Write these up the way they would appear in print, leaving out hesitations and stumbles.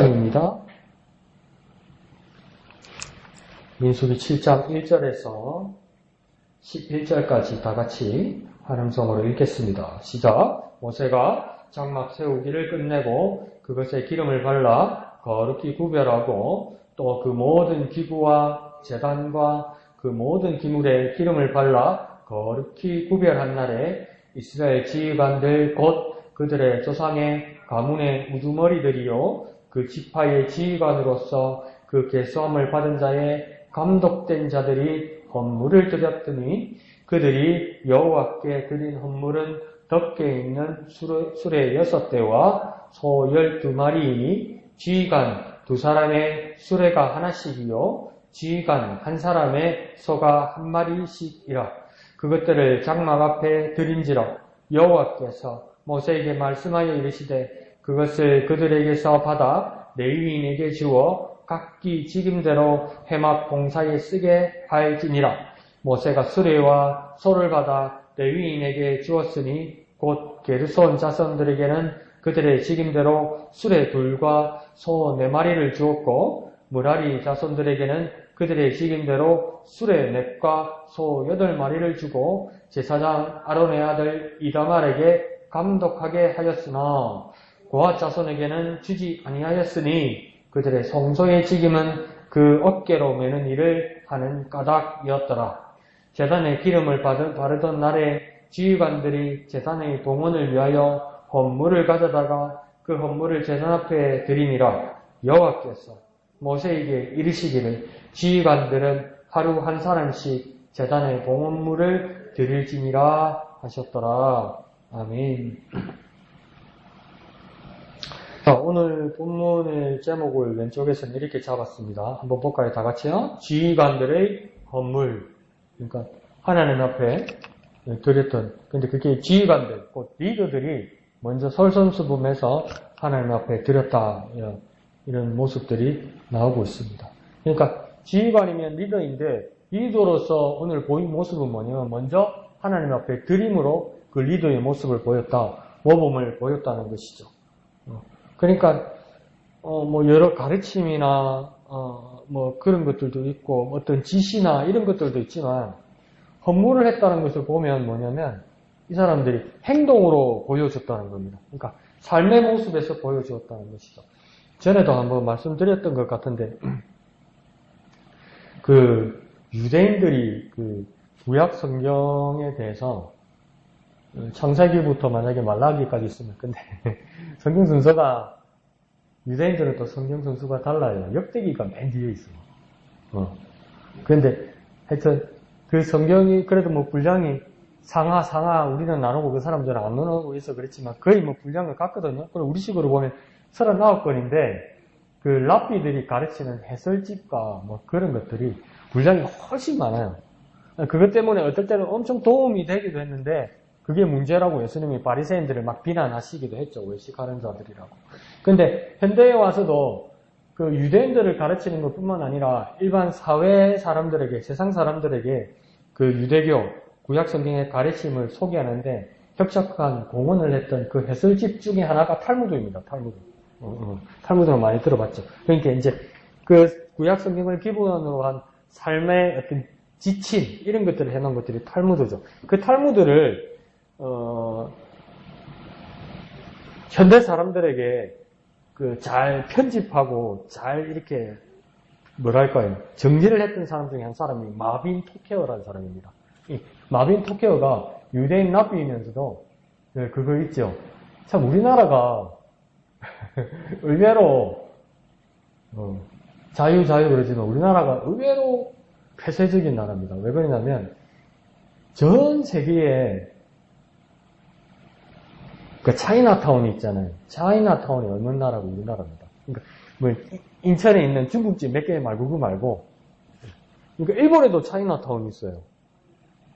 입니다. 민수기 7장 1절에서 11절까지 다 같이 한음성으로 읽겠습니다. 시작. 모세가 장막 세우기를 끝내고 그것에 기름을 발라 거룩히 구별하고 또 그 모든 기구와 제단과 그 모든 기물에 기름을 발라 거룩히 구별한 날에 이스라엘 지휘관들 곧 그들의 조상의 가문의 우두머리들이요 그 지파의 지휘관으로서 그 계수함을 받은 자의 감독된 자들이 헌물을 드렸더니 그들이 여호와께 드린 헌물은 덮개 있는 수레 6대와 소 12마리이니 지휘관 2사람의 수레가 하나씩이요 지휘관 1사람의 소가 1마리씩이라. 그것들을 장막 앞에 드린지라. 여호와께서 모세에게 말씀하여 이르시되 그것을 그들에게서 받아 레위인에게 주어 각기 직임대로 회막 봉사에 쓰게 할지니라. 모세가 수레와 소를 받아 레위인에게 주었으니 곧 게르손 자손들에게는 그들의 직임대로 수레 2과 소 4마리를 주었고 무라리 자손들에게는 그들의 직임대로 수레 4과 소 8마리를 주고 제사장 아론의 아들 이다말에게 감독하게 하였으나 고핫 자손에게는 주지 아니하였으니 그들의 성소의 직임은 그 어깨로 매는 일을 하는 까닭이었더라. 제단에 기름을 바르던 날에 지휘관들이 제단의 동원을 위하여 헌물을 가져다가 그 헌물을 제단 앞에 드리니라. 여호와께서 모세에게 이르시기를 지휘관들은 하루 1사람씩 제단의 봉헌물을 드릴지니라 하셨더라. 아멘. 자, 오늘 본문의 제목을 왼쪽에서는 이렇게 잡았습니다. 한번 볼까요? 다 같이요. 지휘관들의 헌물. 그러니까 하나님 앞에 드렸던, 근데 그게 지휘관들, 곧 리더들이 먼저 설선수범해서 하나님 앞에 드렸다. 이런 모습들이 나오고 있습니다. 그러니까 지휘관이면 리더인데 리더로서 오늘 보인 모습은 뭐냐면 먼저 하나님 앞에 드림으로 그 리더의 모습을 보였다. 모범을 보였다는 것이죠. 그러니까 뭐 여러 가르침이나 뭐 그런 것들도 있고 어떤 지시나 이런 것들도 있지만 헌물을 했다는 것을 보면 뭐냐면 이 사람들이 행동으로 보여줬다는 겁니다. 그러니까 삶의 모습에서 보여주었다는 것이죠. 전에도 한번 말씀드렸던 것 같은데 그 유대인들이 그 구약 성경에 대해서 창세기부터 만약에 말라기까지 있으면 근데 성경 순서가 유대인들은 또 성경 순서가 달라요. 역대기가 맨 뒤에 있어요. 그런데 하여튼 그 성경이 그래도 뭐 분량이 상하 우리는 나누고 그 사람들은 안 나누고 있어 그랬지만 거의 뭐 분량을 같거든요. 그럼 우리식으로 보면 39건인데 그 랍비들이 가르치는 해설집과 뭐 그런 것들이 분량이 훨씬 많아요. 그것 때문에 어떨 때는 엄청 도움이 되기도 했는데 그게 문제라고 예수님이 바리새인들을 막 비난하시기도 했죠. 외식하는 자들이라고. 근데 현대에 와서도 그 유대인들을 가르치는 것뿐만 아니라 일반 사회 사람들에게, 세상 사람들에게 그 유대교 구약 성경의 가르침을 소개하는데 협착한 공헌을 했던 그 해설집 중에 하나가 탈무드입니다. 탈무드. 탈무드는 많이 들어봤죠. 그러니까 이제 그 구약 성경을 기본으로 한 삶의 어떤 지침 이런 것들을 해놓은 것들이 탈무드죠. 그 탈무드를 현대 사람들에게 그 잘 편집하고 잘 이렇게 뭐랄까요 정리를 했던 사람 중에 한 사람이 마빈 토케어라는 사람입니다. 이 마빈 토케어가 유대인 랍비이면서도 그거 있죠. 참 우리나라가 의외로 자유 그러지만 우리나라가 의외로 폐쇄적인 나라입니다. 왜 그러냐면 전 세계에 그 차이나타운이 있잖아요. 차이나타운이 어느 나라고 우리나라입니다. 그러니까 뭐 인천에 있는 중국집 몇 개 말고 그거 말고 그러니까 일본에도 차이나타운이 있어요.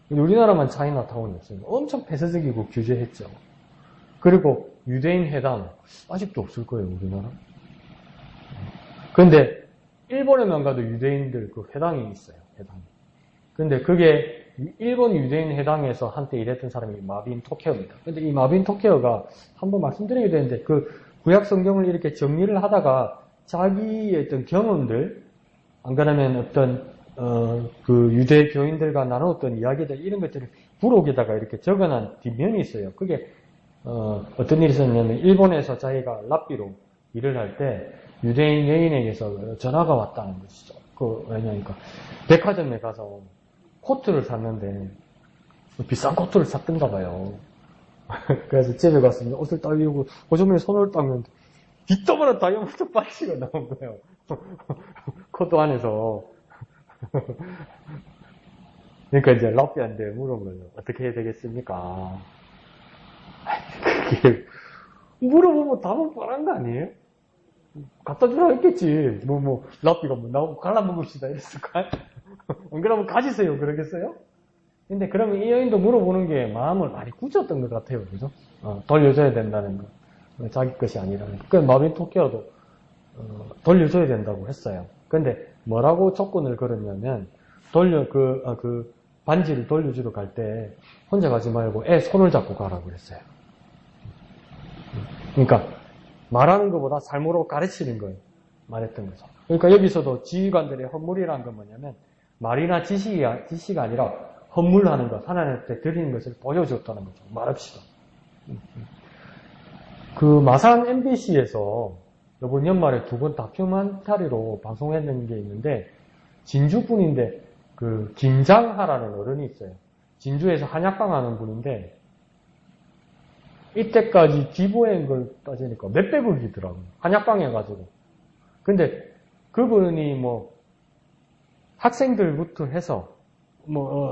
근데 우리나라만 차이나타운이 없어요. 엄청 폐쇄적이고 규제했죠. 그리고 유대인 회당 아직도 없을 거예요, 우리나라. 그런데 일본에만 가도 유대인들 그 회당이 있어요, 회당이. 근데 그게 일본 유대인 회당에서 한때 일했던 사람이 마빈 토케어입니다. 근데 이 마빈 토케어가 한번 말씀드리게 되는데 그 구약 성경을 이렇게 정리를 하다가 자기의 어떤 경험들, 안 그러면 어떤 그 유대 교인들과 나눴던 이야기들 이런 것들을 부록에다가 이렇게 적어놓은 뒷면이 있어요. 그게 어떤 일이 있었냐면 일본에서 자기가 랍비로 일을 할 때 유대인 여인에게서 전화가 왔다는 것이죠. 왜냐니까 백화점에 가서 코트를 샀는데 비싼 코트를 샀던가 봐요. 그래서 집에 가서 옷을 딱 입고 고정면에 손을 닦는데 뒷도마는 다이아몬드 반지가 나온 거예요. 코트 안에서. 그러니까 이제 랍비한테 물은 거예요. 어떻게 해야 되겠습니까? 그게 물어보면 답은 뻔한 거 아니에요? 갖다 주라 했겠지. 랍비가 나오고 갈라먹읍시다 이랬을까? 안 그러면 가지세요 그러겠어요? 근데 그러면 이 여인도 물어보는 게 마음을 많이 굳혔던 것 같아요. 그죠? 돌려줘야 된다는 거. 자기 것이 아니라는 거. 그 마빈 토케어도 돌려줘야 된다고 했어요. 근데 뭐라고 조건을 걸었냐면 그 반지를 돌려주러 갈 때 혼자 가지 말고 애 손을 잡고 가라고 그랬어요. 그러니까 말하는 것보다 삶으로 가르치는 거예요. 말했던 거죠. 그러니까 여기서도 지휘관들의 헌물이라는 건 뭐냐면 말이나 지시가 아니라 헌물하는 것, 하나님한테 드리는 것을 보여줬다는 거죠. 말합시다. 그 마산 MBC에서 이번 연말에 2번 다큐멘터리로 방송했는 게 있는데 진주분인데 그 김장하라는 어른이 있어요. 진주에서 한약방 하는 분인데 이때까지 기부한 걸 따지니까 몇백억이더라고요. 한약방에 가지고. 근데 그분이 학생들부터 해서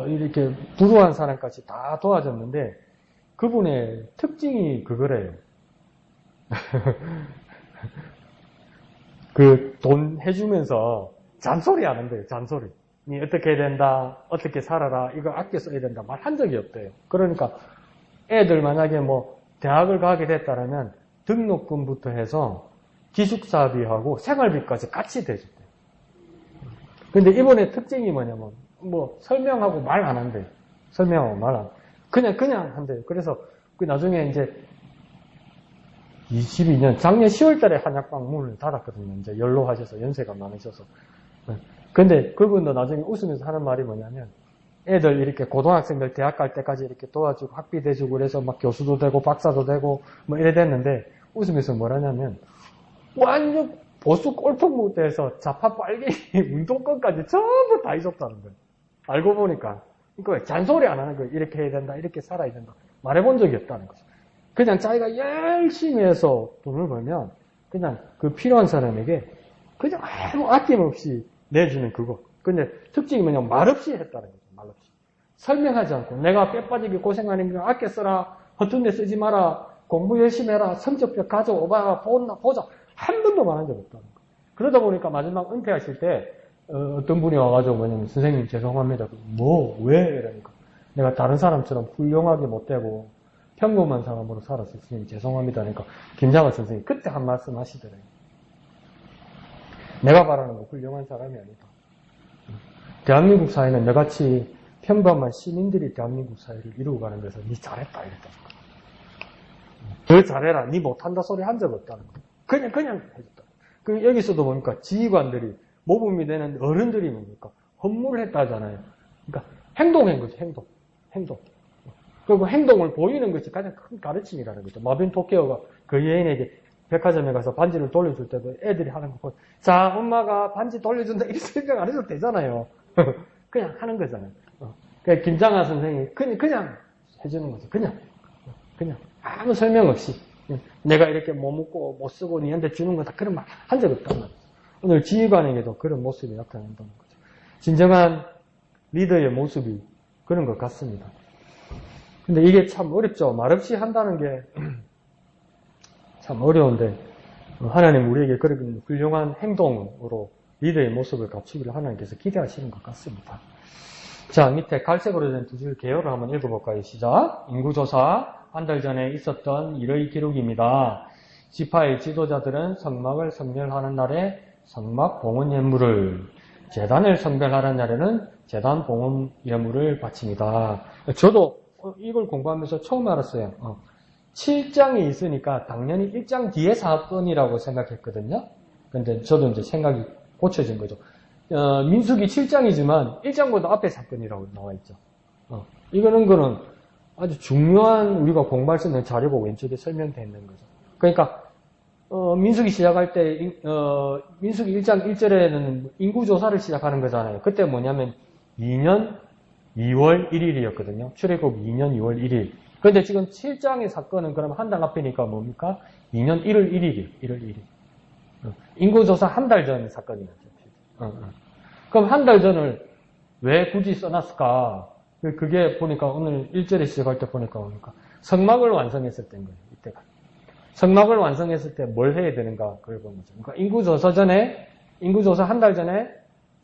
이렇게 부유한 사람까지 다 도와줬는데 그분의 특징이 그거래요. 그 돈 해주면서 잔소리 하는 거예요. 잔소리. 니 어떻게 해야 된다. 어떻게 살아라. 이거 아껴 써야 된다. 말 한 적이 없대요. 그러니까 애들 만약에 대학을 가게 됐다면 등록금부터 해서 기숙사비하고 생활비까지 같이 대줬대요. 근데 이번에 특징이 뭐냐면 설명하고 말 안 한대요. 설명하고 말 안. 그냥 한대요. 그래서 나중에 이제 22년 작년 10월 달에 한약방 문을 닫았거든요. 이제 연로하셔서 연세가 많으셔서. 근데 그분도 나중에 웃으면서 하는 말이 뭐냐면 애들 이렇게 고등학생들 대학 갈 때까지 이렇게 도와주고 학비 대주고 그래서 막 교수도 되고 박사도 되고 이래 됐는데 웃으면서 뭐라냐면 완전 보수 꼴통무대에서 좌파 빨갱이 운동권까지 전부 다 잊었다는 거예요. 알고 보니까. 그러니까 잔소리 안 하는 거예요. 이렇게 해야 된다. 이렇게 살아야 된다. 말해본 적이 없다는 거죠. 그냥 자기가 열심히 해서 돈을 벌면 그냥 그 필요한 사람에게 그냥 아무 아낌없이 내주는 그거. 근데 특징이 뭐냐면 말없이 했다는 거죠. 말없이. 설명하지 않고 내가 뼈 빠지게 고생하는 거 아껴 써라. 허튼 데 쓰지 마라. 공부 열심히 해라. 성적표 가져오봐. 보자. 한 번도 말한 적 없다는 거예요. 그러다 보니까 마지막 은퇴하실 때 어떤 분이 와가지고 뭐냐면 선생님 죄송합니다. 왜? 이러니까 내가 다른 사람처럼 훌륭하게 못되고 평범한 사람으로 살았어요. 선생님 죄송합니다. 그러니까 김장원 선생님이 그때 한 말씀 하시더래요. 내가 바라는 건 훌륭한 사람이 아니다. 대한민국 사회는 너같이 평범한 시민들이 대한민국 사회를 이루고 가는 데서 니 잘했다 이랬다. 더 잘해라. 니 못한다 소리 한 적 없다는 거. 그냥 해줬다. 그 여기서도 보니까 지휘관들이 모범이 되는 어른들이 뭡니까? 헌물을 했다잖아요. 그러니까 행동한 거죠. 행동. 그리고 행동을 보이는 것이 가장 큰 가르침이라는 거죠. 마빈 토케어가 그 여인에게 백화점에 가서 반지를 돌려줄 때도 애들이 하는 거 보고 자 엄마가 반지 돌려준다 이렇게 생각 안 해도 되잖아요. 그냥 하는 거잖아요. 그러니까 김장하 선생님이 그냥 해주는 거죠. 그냥 아무 설명 없이 내가 이렇게 못 먹고 못 쓰고 니한테 주는 거다 그런 말 한 적 없다는 거죠. 오늘 지휘관에게도 그런 모습이 나타난다는 거죠. 진정한 리더의 모습이 그런 것 같습니다. 근데 이게 참 어렵죠. 말없이 한다는 게 참 어려운데 하나님 우리에게 그런 훌륭한 행동으로 리더의 모습을 갖추기를 하나님께서 기대하시는 것 같습니다. 자, 밑에 갈색으로 된 두 줄 개요를 한번 읽어볼까요? 시작. 인구조사 한 달 전에 있었던 일의 기록입니다. 지파의 지도자들은 성막을 성별하는 날에 성막 봉헌 예물을, 제단을 성별하는 날에는 제단 봉헌 예물을 바칩니다. 저도 이걸 공부하면서 처음 알았어요. 7장이 있으니까 당연히 1장 뒤에 사건이라고 생각했거든요. 근데 저도 이제 생각이 고쳐진 거죠. 민수기 7장이지만 1장보다 앞에 사건이라고 나와 있죠. 이거는 아주 중요한 우리가 공부할 수 있는 자료고 왼쪽에 설명되어 있는 거죠. 그러니까 민수기 시작할 때 민수기 1장 1절에는 인구조사를 시작하는 거잖아요. 그때 뭐냐면 2년 2월 1일이었거든요. 출애굽 2년 2월 1일. 그런데 지금 7장의 사건은 그럼 한 달 앞이니까 뭡니까? 2년 1월 1일이에요. 1월 1일. 인구조사 한 달 전 사건이죠. 그럼 한 달 전을 왜 굳이 써놨을까? 그게 보니까 오늘 1절에 시작할 때 보니까 성막을 완성했을 때인 거예요. 이때가. 성막을 완성했을 때 뭘 해야 되는가? 그걸 보는 거죠. 그러니까 인구조사 한 달 전에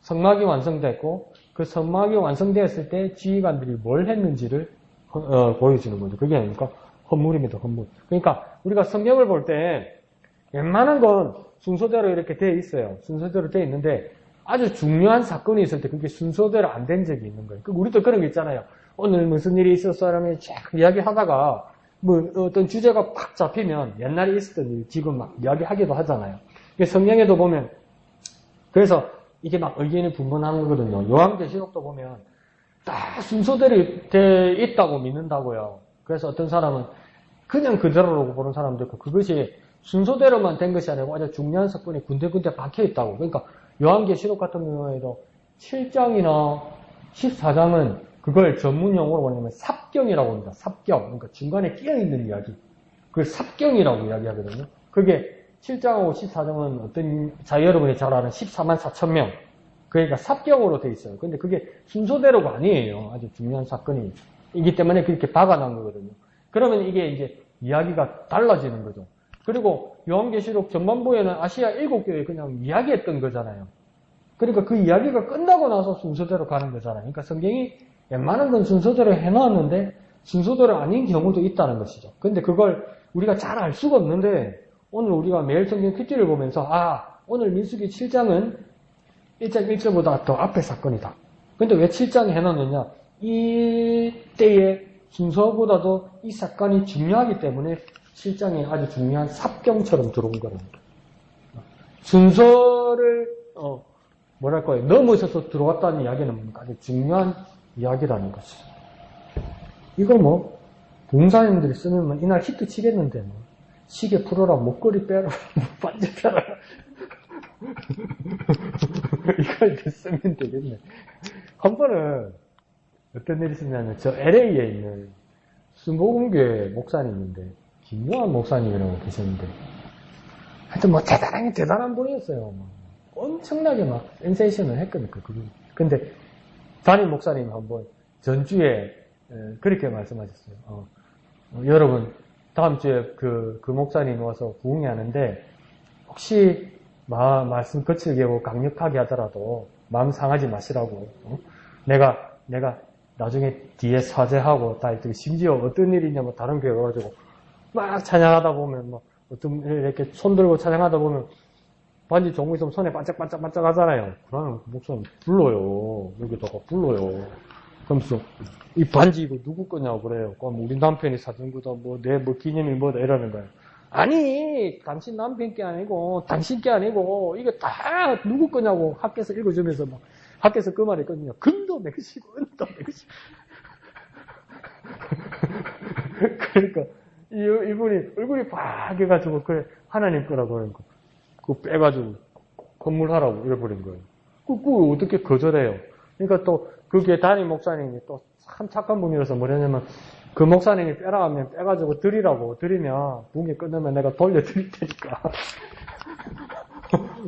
성막이 완성됐고 그 성막이 완성되었을 때 지휘관들이 뭘 했는지를 보여주는 거죠. 그게 아닙니까? 헌물입니다. 헌물. 그러니까 우리가 성경을 볼 때 웬만한 건 순서대로 이렇게 되어 있어요. 순서대로 되어 있는데 아주 중요한 사건이 있을 때 그게 순서대로 안 된 적이 있는 거예요. 우리도 그런 게 있잖아요. 오늘 무슨 일이 있었어? 라면 쫙 이야기하다가 뭐 어떤 주제가 팍 잡히면 옛날에 있었던 일 지금 막 이야기하기도 하잖아요. 성경에도 보면 그래서 이게 막 의견이 분분한 거거든요. 요한계시록도 보면 딱 순서대로 돼 있다고 믿는다고요. 그래서 어떤 사람은 그냥 그대로라고 보는 사람도 있고 그것이 순서대로만 된 것이 아니고 아주 중요한 사건이 군데군데 박혀 있다고. 그러니까 요한계시록 같은 경우에도 7장이나 14장은 그걸 전문 용어로 뭐냐면 삽경이라고 합니다. 삽경. 그러니까 중간에 끼어있는 이야기. 그걸 삽경이라고 이야기하거든요. 그게 7장하고 14장은 어떤, 여러분이 잘 아는 14만 4천 명. 그러니까 삽경으로 돼 있어요. 근데 그게 순서대로가 아니에요. 아주 중요한 사건이기 때문에 그렇게 박아놓은 거거든요. 그러면 이게 이제 이야기가 달라지는 거죠. 그리고 요한계시록 전반부에는 아시아 7교회 그냥 이야기했던 거잖아요. 그러니까 그 이야기가 끝나고 나서 순서대로 가는 거잖아요. 그러니까 성경이 웬만한 건 순서대로 해놨는데 순서대로 아닌 경우도 있다는 것이죠. 근데 그걸 우리가 잘 알 수가 없는데 오늘 우리가 매일 성경 퀴즈를 보면서 오늘 민수기 7장은 1장 1절보다 더 앞에 사건이다. 근데 왜 7장에 해놨느냐? 이때의 순서보다도 이 사건이 중요하기 때문에 7장에 아주 중요한 삽경처럼 들어온 거랍니다. 순서를 넘어서서 들어왔다는 이야기는 아주 중요한 이야기라는 것이죠. 이거 봉사님들이 쓰면 이날 히트 치겠는데 시계 풀어라, 목걸이 빼라, 반지 빼라. 이걸 쓰면 되겠네. 한 번은 어떤 일이 있었냐면 저 LA에 있는 순복음교회 목사님인데 김요한 목사님이라고 계셨는데 하여튼 대단한 분이었어요. 엄청나게 센세이션을 했거든요. 근데 담임 목사님이 한번 전주에 그렇게 말씀하셨어요. 여러분 다음 주에 그 목사님이 와서 부흥회 하는데 혹시 말씀 거칠게 하고 강력하게 하더라도 마음 상하지 마시라고. 내가 나중에 뒤에 사죄하고 다 심지어 어떤 일이 있냐면 다른 교회 가가지고 막 찬양하다 보면 어떤 이렇게 손 들고 찬양하다 보면 반지 종고 있으면 손에 반짝반짝 하잖아요. 그러면 목사님 불러요. 여기다가 불러요. 그러면서 이 반지 이거 누구 거냐고 그래요. 그럼 우리 남편이 사준 거다 내 기념이 뭐다 이러는 거예요. 아니 당신 남편 게 아니고 당신 게 아니고 이거 다 누구 거냐고 학교에서 읽어주면서 학교에서 그 말이 있거든요. 금도 내시고 은도 내시고 그러니까 이분이 얼굴이 파개가지고 그래 하나님 거라고 그러니까 그거 빼가지고 건물하라고 이래버린 거예요. 그거 어떻게 거절해요? 그러니까 또 그게 담임 목사님이 또 참 착한 분이라서 뭐냐면 그 목사님이 빼라 하면 빼가지고 드리라고 드리면 붕이 끊으면 내가 돌려드릴 테니까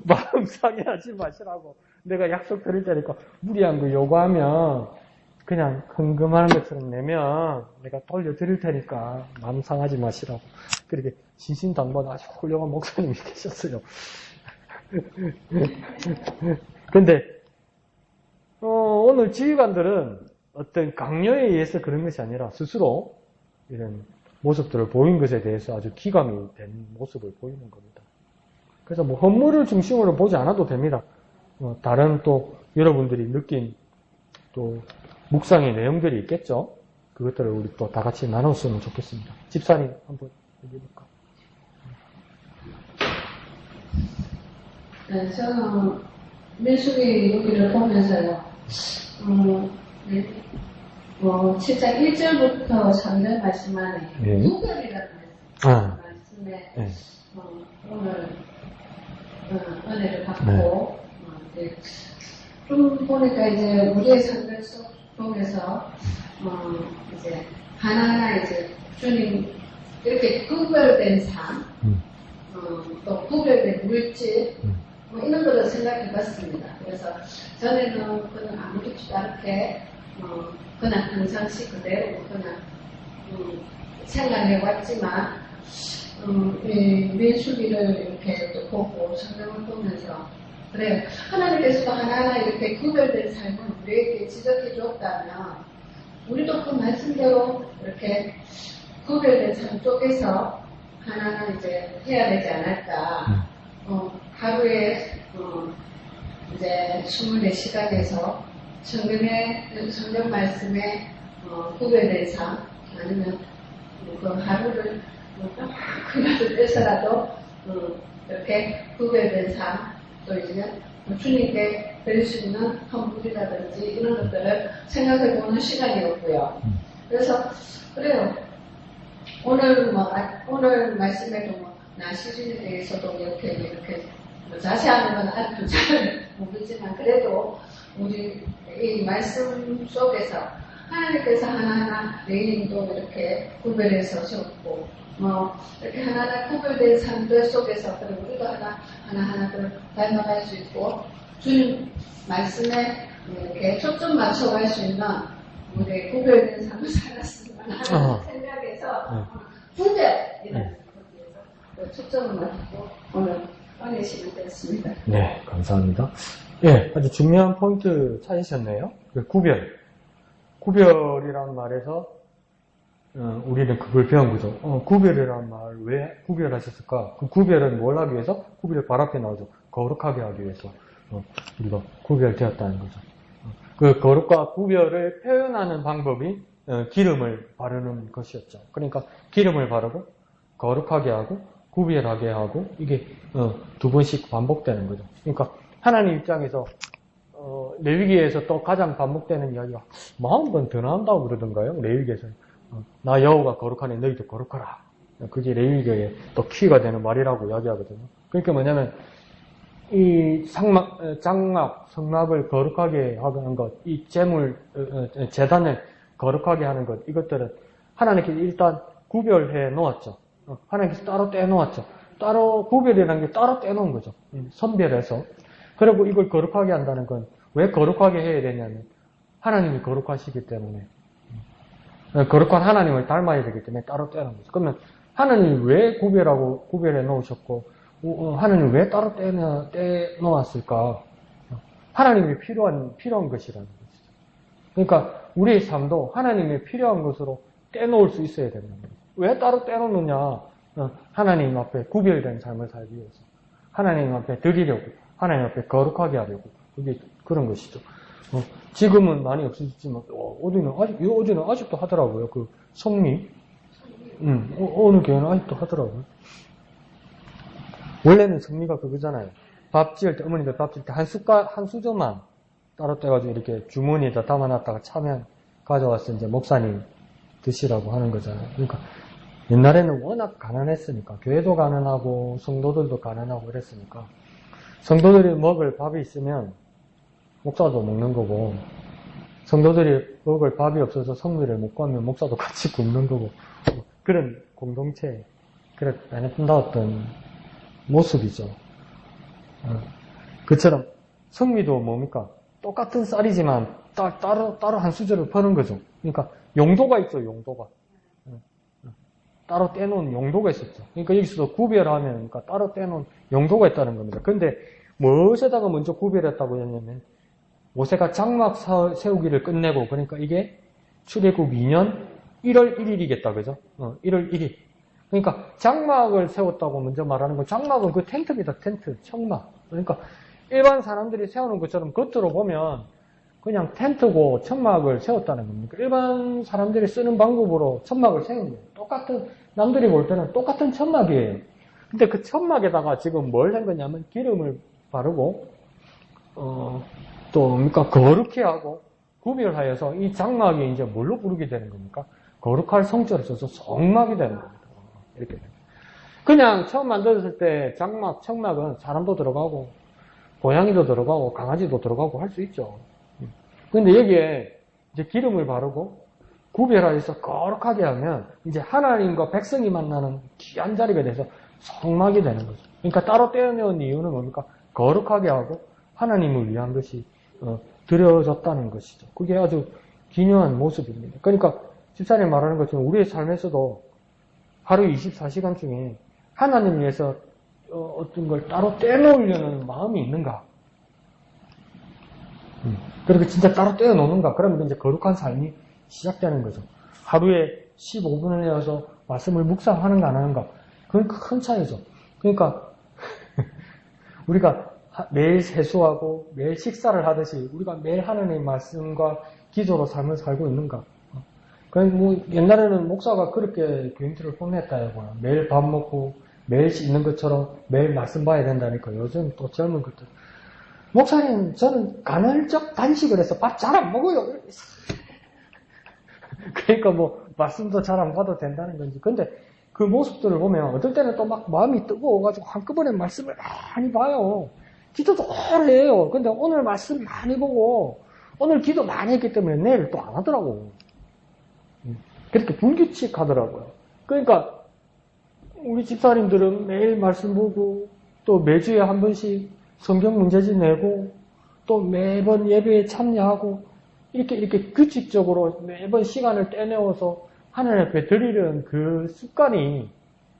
마음 상해하지 마시라고 내가 약속 드릴 테니까 무리한 거 요구하면 그냥 헌금하는 것처럼 내면 내가 돌려드릴 테니까 마음 상하지 마시라고 그렇게 신신당부한 아주 훌륭한 목사님이 계셨어요. 근데 오늘 지휘관들은 어떤 강요에 의해서 그런 것이 아니라 스스로 이런 모습들을 보인 것에 대해서 아주 기감이 된 모습을 보이는 겁니다. 그래서 헌물을 중심으로 보지 않아도 됩니다. 다른 또 여러분들이 느낀 또 묵상의 내용들이 있겠죠. 그것들을 우리 또 다 같이 나눴으면 좋겠습니다. 집사님 한번 얘기해볼까? 네, 저는 민숙이 여기를 보면서요, 네, 7장 1절부터 3절 말씀 안에 구별이라는 말씀에 네. 오늘 은혜를 받고 네, 좀 보니까 이제 우리의 삶을 속에서 이제 하나하나 이제 주님 이렇게 구별된 삶, 또 구별된 물질 이런 거를 생각해 봤습니다. 그래서 전에는 그냥 아무렇지도 않게 그냥 평상시 그대로 그냥 생각해 왔지만 이 민수기를 이렇게 또 보고 성경을 보면서 그래요. 하나님께서도 하나하나 이렇게 구별된 삶을 우리에게 지적해 줬다면 우리도 그 말씀대로 이렇게 구별된 삶 속에서 하나하나 이제 해야 되지 않을까. 하루에 이제 24시간에서 성경 말씀에 구별된 삶 아니면 그 하루를 그라도 떼서라도 이렇게 구별된 삶 또 이제 주님께 드릴 수 있는 헌물이라든지 이런 것들을 생각해보는 시간이었고요. 그래서 그래요. 오늘 말씀에도 나시즌에 대해서도 이렇게 자세한 건 아주 잘 모르지만 그래도 우리 이 말씀 속에서 하나님께서 하나하나 레인도 이렇게 구별해서 줬고 이렇게 하나하나 구별된 삶들 속에서 그리고 우리도 하나하나 닮아갈 수 있고 주님 말씀에 이렇게 초점 맞춰갈 수 있는 우리의 구별된 삶을 살았으면 하는 생각에서 구별이라는 것에서 초점을 맞추고 오늘 꺼내시면 되었습니다. 네, 감사합니다. 예, 아주 중요한 포인트 찾으셨네요. 구별이라는 말에서 우리는 그걸 배운 거죠. 구별이라는 말 왜 구별하셨을까? 그 구별은 뭘 하기 위해서? 구별이 발 앞에 나오죠. 거룩하게 하기 위해서 우리가 구별되었다는 거죠. 그 거룩과 구별을 표현하는 방법이 기름을 바르는 것이었죠. 그러니까 기름을 바르고 거룩하게 하고 구별하게 하고 이게 두 번씩 반복되는 거죠. 그러니까 하나님 입장에서 레위기에서 또 가장 반복되는 이야기가 40번 더 나온다고 그러던가요? 레위기에서 나 여호가 거룩하니 너희도 거룩하라. 그게 레위기의 또 키가 되는 말이라고 이야기하거든요. 그러니까 뭐냐면 이 장막, 성막을 거룩하게 하는 것, 이 제단을 거룩하게 하는 것, 이것들은 하나님께서 일단 구별해 놓았죠. 하나님께서 따로 떼놓았죠. 따로 구별이라는 게 따로 떼놓은 거죠. 선별해서. 그리고 이걸 거룩하게 한다는 건 왜 거룩하게 해야 되냐면 하나님이 거룩하시기 때문에 거룩한 하나님을 닮아야 되기 때문에 따로 떼놓은 거죠. 그러면 하나님이 왜 구별해 놓으셨고 하나님 왜 따로 떼놓았을까? 하나님이 필요한 것이라는 것이죠. 그러니까 우리의 삶도 하나님이 필요한 것으로 떼놓을 수 있어야 되는 거죠. 왜 따로 떼놓느냐? 하나님 앞에 구별된 삶을 살기 위해서. 하나님 앞에 드리려고. 하나님 앞에 거룩하게 하려고. 그게 그런 것이죠. 지금은 많이 없어졌지만, 어제는 아직도 하더라고요. 그 성리. 어느 교회는 아직도 하더라고요. 원래는 성리가 그거잖아요. 밥 지을 때, 어머니들 밥 지을 때 한 수저만 따로 떼가지고 이렇게 주머니에다 담아놨다가 차면 가져와서 이제 목사님 드시라고 하는 거잖아요. 그러니까 옛날에는 워낙 가난했으니까, 교회도 가난하고 성도들도 가난하고 그랬으니까 성도들이 먹을 밥이 있으면 목사도 먹는 거고, 성도들이 먹을 밥이 없어서 성리를 못 가면 목사도 같이 굶는 거고, 그런 공동체, 그런 아름다웠던 모습이죠. 그처럼 성리도 뭡니까? 똑같은 쌀이지만 따로 한 수저를 퍼는 거죠. 그러니까 용도가 있죠, 용도가. 따로 떼놓은 용도가 있었죠. 그러니까 여기서도 구별하면, 그러니까 따로 떼놓은 용도가 있다는 겁니다. 근데 무엇에다가 먼저 구별했다고 했냐면, 모세가 장막 세우기를 끝내고, 그러니까 이게 출애굽 2년 1월 1일이겠다, 그죠? 1월 1일. 그러니까 장막을 세웠다고 먼저 말하는 건, 장막은 그 텐트입니다, 텐트, 청막. 그러니까 일반 사람들이 세우는 것처럼 겉으로 보면 그냥 텐트고 천막을 세웠다는 겁니다. 일반 사람들이 쓰는 방법으로 천막을 세운 거예요. 남들이 볼 때는 똑같은 천막이에요. 근데 그 천막에다가 지금 뭘 한 거냐면 기름을 바르고, 또, 뭡니까? 거룩해 하고, 구별하여서 이 장막이 이제 뭘로 부르게 되는 겁니까? 거룩할 성자를 써서 성막이 되는 겁니다. 이렇게 됩니다. 그냥 처음 만들었을 때 장막, 청막은 사람도 들어가고, 고양이도 들어가고, 강아지도 들어가고 할 수 있죠. 근데 여기에 이제 기름을 바르고, 구별하여서 거룩하게 하면, 이제 하나님과 백성이 만나는 귀한 자리가 돼서 성막이 되는 거죠. 그러니까 따로 떼어내온 이유는 뭡니까? 거룩하게 하고, 하나님을 위한 것이, 드려졌다는 것이죠. 그게 아주 기묘한 모습입니다. 그러니까, 집사님 말하는 것처럼 우리의 삶에서도 하루 24시간 중에 하나님을 위해서 어떤 걸 따로 떼놓으려는 마음이 있는가? 그렇게 진짜 따로 떼어놓는가? 그러면 이제 거룩한 삶이 시작되는 거죠. 하루에 15분을 내어서 말씀을 묵상하는가 안 하는가? 그건 큰 차이죠. 그러니까 우리가 매일 세수하고 매일 식사를 하듯이 우리가 매일 하나님의 말씀과 기도로 삶을 살고 있는가? 뭐 옛날에는 목사가 그렇게 교인들을 혼냈다고요. 매일 밥 먹고 매일 씻는 것처럼 매일 말씀 봐야 된다니까. 요즘 또 젊은 것들. 목사님, 저는 간헐적 단식을 해서 밥 잘 안 먹어요. 그러니까 뭐 말씀도 잘 안 봐도 된다는 건지. 근데 그 모습들을 보면 어떨 때는 또 막 마음이 뜨거워가지고 한꺼번에 말씀을 많이 봐요. 기도도 오래 해요. 근데 오늘 말씀 많이 보고 오늘 기도 많이 했기 때문에 내일 또 안 하더라고. 그렇게 불규칙하더라고요. 그러니까 우리 집사님들은 매일 말씀 보고 또 매주에 한 번씩 성경 문제집 내고 또 매번 예배에 참여하고 이렇게 규칙적으로 매번 시간을 떼내어서 하나님 앞에 드리려는 그 습관이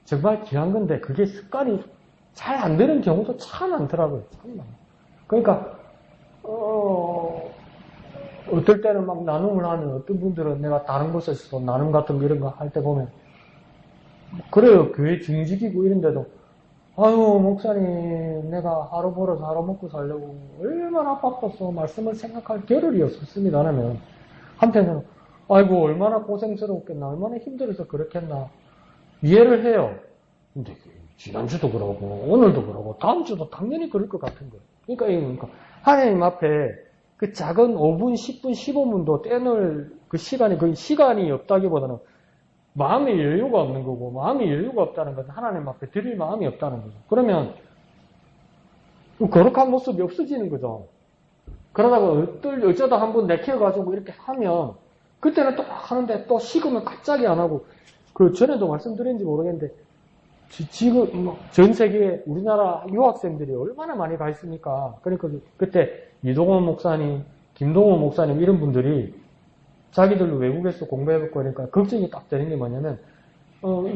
정말 귀한 건데 그게 습관이 잘 안 되는 경우도 참 많더라고요. 참 많아요. 그러니까 어떨 때는 막 나눔을 하는 어떤 분들은 내가 다른 곳에서도 나눔 같은 거 이런 거 할 때 보면 그래요. 교회 중직이고 이런데도 아유 목사님 내가 하루 벌어서 하루 먹고 살려고 얼마나 바빠서 말씀을 생각할 겨를이 없었습니다 하면 한편으로는 아이고 얼마나 고생스러웠겠나 얼마나 힘들어서 그렇겠나 이해를 해요. 근데 지난주도 그러고 오늘도 그러고 다음 주도 당연히 그럴 것 같은 거예요. 그러니까 하나님 앞에 그 작은 5분, 10분, 15분도 떼놓을 그 시간이 거의 시간이 없다기보다는 마음의 여유가 없는 거고 마음의 여유가 없다는 것은 하나님 앞에 드릴 마음이 없다는 거죠. 그러면 거룩한 모습이 없어지는 거죠. 그러다가 어쩌다 한번 내켜가지고 이렇게 하면 그때는 또 하는데 또 식으면 갑자기 안 하고 그 전에도 말씀드린지 모르겠는데 지금 전 세계에 우리나라 유학생들이 얼마나 많이 가 있습니까? 그러니까 그때 이동원 목사님, 김동원 목사님 이런 분들이 자기들도 외국에서 공부해볼 거니까 걱정이 딱 되는 게 뭐냐면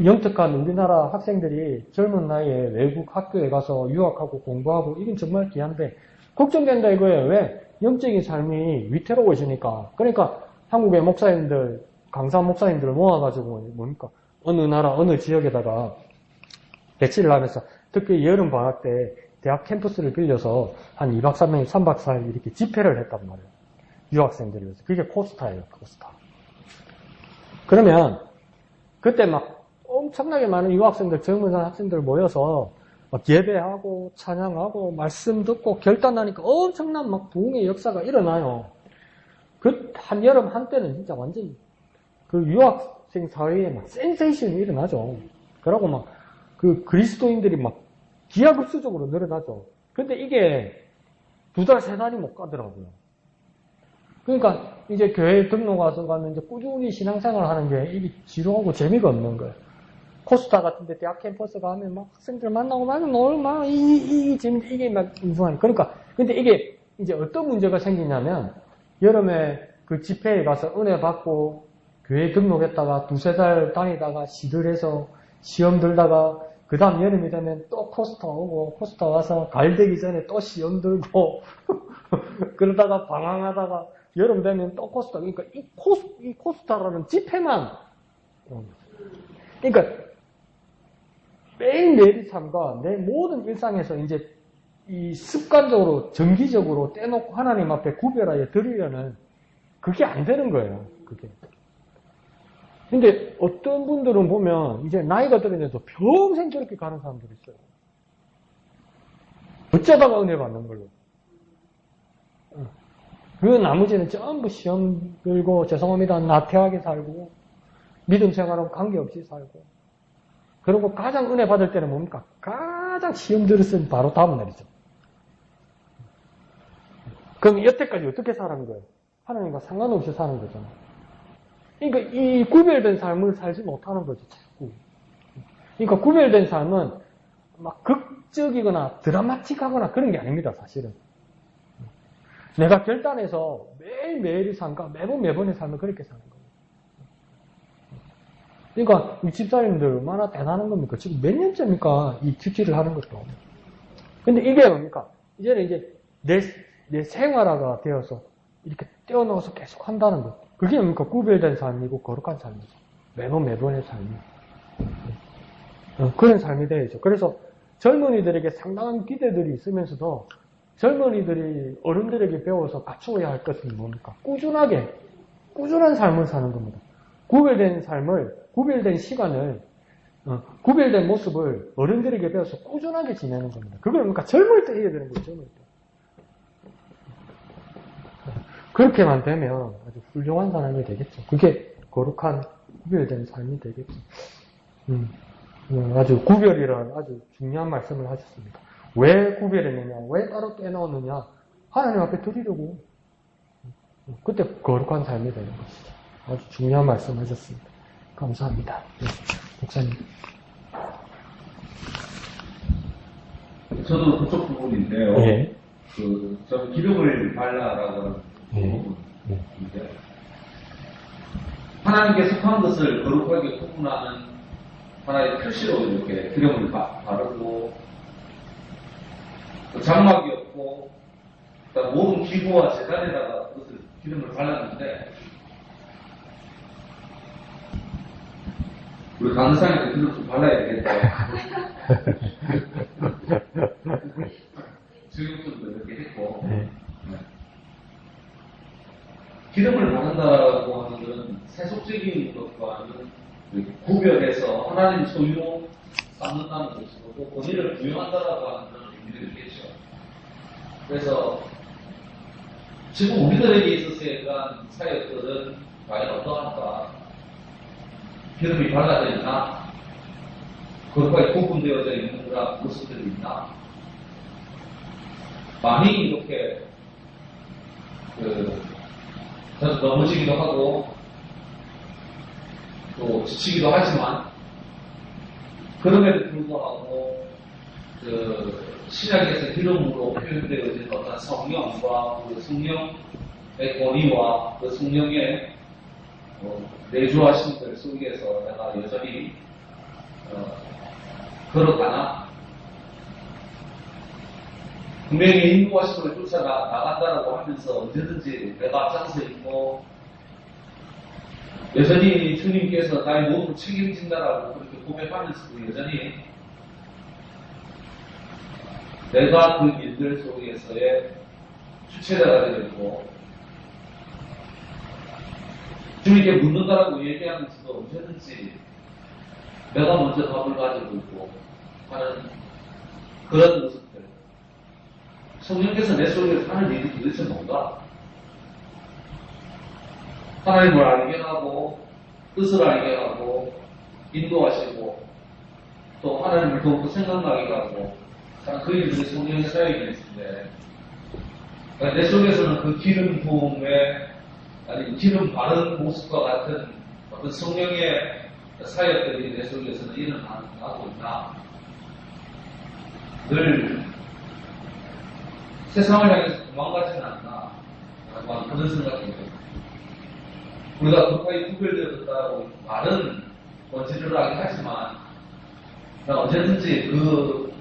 영특한 우리나라 학생들이 젊은 나이에 외국 학교에 가서 유학하고 공부하고 이건 정말 귀한데 걱정된다 이거예요. 왜? 영적인 삶이 위태로워지니까. 그러니까 한국의 목사님들, 강사 목사님들을 모아가지고 뭡니까? 어느 나라, 어느 지역에다가 배치를 하면서 특히 여름 방학 때 대학 캠퍼스를 빌려서 한 2박 3일, 3박 4일 이렇게 집회를 했단 말이에요. 유학생들을 위해서. 그게 코스타예요, 코스타. 그러면 그때 막 엄청나게 많은 유학생들, 젊은 학생들 모여서 막 예배하고 찬양하고 말씀 듣고 결단하니까 엄청난 막 부흥의 역사가 일어나요. 그 한여름 한때는 진짜 완전히 그 유학생 사회에 막 센세이션이 일어나죠. 그러고 막 그 그리스도인들이 막 기하급수적으로 늘어나죠. 근데 이게 2달, 3달이 못 가더라고요. 그러니까 이제 교회에 등록 와서 가면 이제 꾸준히 신앙생활 하는 게 이게 지루하고 재미가 없는 거예요. 코스타 같은데 대학 캠퍼스 가면 막 학생들 만나고 놀고 막 이게 막 인수하니. 그러니까 근데 이게 이제 어떤 문제가 생기냐면 여름에 그 집회에 가서 은혜 받고 교회 등록했다가 2-3달 다니다가 시들해서 시험 들다가 그 다음 여름이 되면 또 코스타 오고 코스타 와서 가을 되기 전에 또 시험 들고 그러다가 방황하다가 여름 되면 또 코스타. 그러니까 이 코스타라는 집회만 그러니까 매일매일의 삶과 내 모든 일상에서 이제 이 습관적으로 정기적으로 떼놓고 하나님 앞에 구별하여 드리려는 그게 안 되는 거예요. 그게. 근데 어떤 분들은 보면 이제 나이가 들었는데도 평생 저렇게 가는 사람들이 있어요. 어쩌다가 은혜 받는 걸로. 그 나머지는 전부 시험 들고 죄송합니다 나태하게 살고 믿음 생활하고 관계없이 살고 그리고 가장 은혜 받을 때는 뭡니까? 가장 시험 들었으면 바로 다음 날이죠. 그럼 여태까지 어떻게 살은 거예요? 하나님과 상관없이 사는 거잖아요. 그러니까 이 구별된 삶을 살지 못하는 거죠, 자꾸. 그러니까 구별된 삶은 막 극적이거나 드라마틱하거나 그런 게 아닙니다, 사실은. 내가 결단해서 매일매일의 삶과 매번의 삶을 그렇게 사는 거예요. 그러니까 이 집사님들 얼마나 대단한 겁니까? 지금 몇 년째입니까? 이 주치를 하는 것도. 근데 이게 뭡니까? 이제는 이제 내 생활화가 되어서 이렇게 떼어넣어서 계속 한다는 것. 그게 뭡니까? 구별된 삶이고 거룩한 삶이죠. 매번의 삶이. 그런 삶이 되어야죠. 그래서 젊은이들에게 상당한 기대들이 있으면서도 젊은이들이 어른들에게 배워서 갖추어야 할 것은 뭡니까? 꾸준한 삶을 사는 겁니다. 구별된 삶을, 구별된 시간을, 구별된 모습을 어른들에게 배워서 꾸준하게 지내는 겁니다. 그걸 뭡니까? 젊을 때 해야 되는 거죠, 젊을 때. 그렇게만 되면 아주 훌륭한 사람이 되겠죠. 그게 거룩한 구별된 삶이 되겠죠. 아주 구별이라는 아주 중요한 말씀을 하셨습니다. 왜 구별했느냐? 왜 따로 떼놓느냐? 하나님 앞에 드리려고. 그때 거룩한 삶이 되는 것이죠. 아주 중요한 말씀 하셨습니다. 감사합니다. 네, 목사님. 저도 그쪽 부분인데요. 예. 저 기름을 발라라고 하는 예. 부분인데, 하나님께서 한 것을 거룩하게 구분하는 하나의 표시로 이렇게 기름을 바르고, 장막이 없고, 모든 기구와 재단에다가 그것을 기름을 발랐는데, 우리 강사님도 기름 좀 발라야 되겠다. 지금도 이렇게 했고, 기름을 바른다고 하는 것은 세속적인 것과는 구별해서 하나님 소유로 쌓는다는 것이고, 또 본인을 부여한다라고 하는 그런 의미를 있겠죠. 그래서 지금 우리들에게 있어서의 그러한 사역들은 과연 어떠한가? 기름이 발라져 있나? 거룩하게 구분되어져 있는 그런 모습들이 있나? 많이 이렇게 자주 넘어지기도 하고 또 지치기도 하지만 그럼에도 불구하고 신약에서 기름으로 표현되어진 어떤 성령과 그 성령의 권위와 그 성령의 내주하심들 속에서 내가 여전히 걸어가나? 분명히 인도하심을 쫓아 나간다라고 하면서 언제든지 내가 앞장서 있고 여전히 주님께서 나의 모든 책임진다라고 그렇게 고백하면서도 여전히 내가 그 일들 속에서의 주체자가 되고 주님께 묻는다라고 얘기하면서도 언제든지 내가 먼저 답을 가지고 있고 하는 그런 모습들. 성령께서 내 속에서 하는 일이 도대체 뭔가? 하나님을 알게 하고 뜻을 알게 하고 인도하시고 또 하나님을 더욱더 생각나게 하고 그 일들이 성령의 사역이 있는데 내 속에서는 그 기름 부음의 아니 기름 바른 모습과 같은 어떤 성령의 사역들이 내 속에서는 일어나고 있나? 늘 세상을 향해서 도망가지는 않나? 라고 그런 생각이 듭니다. 우리가 거룩하게 구별되었다고 말은 어지러하게 하지만 언제든지 그